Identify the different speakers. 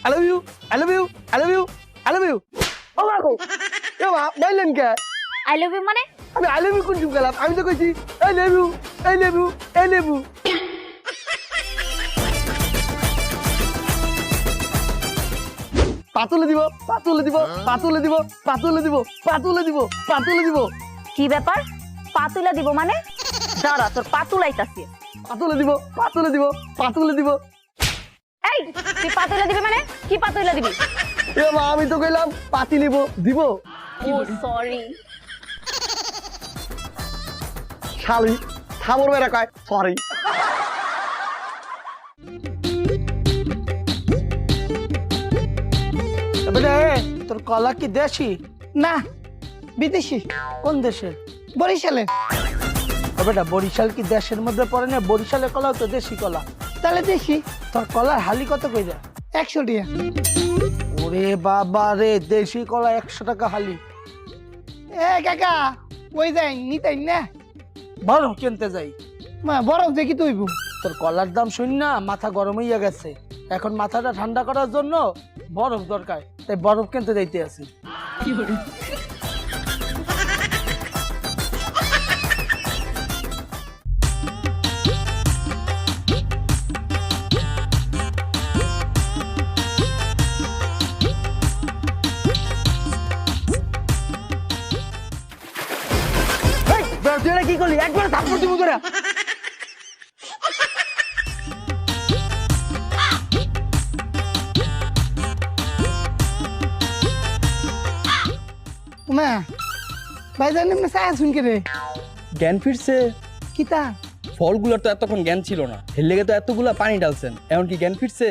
Speaker 1: I love you I love you I love you I love you ও মা গো এ মা বললেন কে
Speaker 2: আই লাভ ইউ মানে
Speaker 1: আমি আই লাভ ইউ কোন চুপ গেলাম আমি তো কইছি I love you I love you I love you পাতুলে দিব পাতুলে দিব পাতুলে দিব পাতুলে দিব পাতুলে দিব পাতুলে দিব
Speaker 2: কি ব্যাপার পাতুলা দিব মানে দাঁড়া তোর পাতুলাইতাছি
Speaker 1: পাতুলে দিব পাতুলে দিব পাতুলে দিব
Speaker 2: এই তুই পাতুলা দিবি মানে কি পাতুলা দিবি
Speaker 1: এ মা আমি তো কইলাম পাতি নিব দিব
Speaker 2: ও সরি
Speaker 1: শালি থামর মেরা কয় সরি
Speaker 3: বেটা তোর কলা কি দেশি না বিদেশি কোন দেশের বরিশালের বেটা বরিশাল কি দেশের মধ্যে পড়ে না বরিশালের কলাও তো দেশি কলা তাহলে দেশি তোর কলার হালি কত কইরা 100 টাকা ওরে বাবা রে দেশি কলা 100 টাকা হালি এ কাকা ওই যাই নিতাই না বরফ কিনতে যাই মা বরফ দেখি তুই তোর কলার দাম শুন না মাথা গরম হইয়া গেছে এখন মাথাটা ঠান্ডা করার জন্য বরফ দরকার তাই বরফ কিনতে যাইতে আছি
Speaker 1: তুই কি করলি একবার থাপ্পড় দিব তোরা
Speaker 3: মা ভাইজান এমনি চায় শুন কে রে
Speaker 4: জ্ঞান ফিরছে
Speaker 3: কিতা
Speaker 4: ফলগুলোর তো এতক্ষণ জ্ঞান ছিল না এর লেগে তো এতগুলা পানি ঢালছেন এমনকি জ্ঞান ফিরছে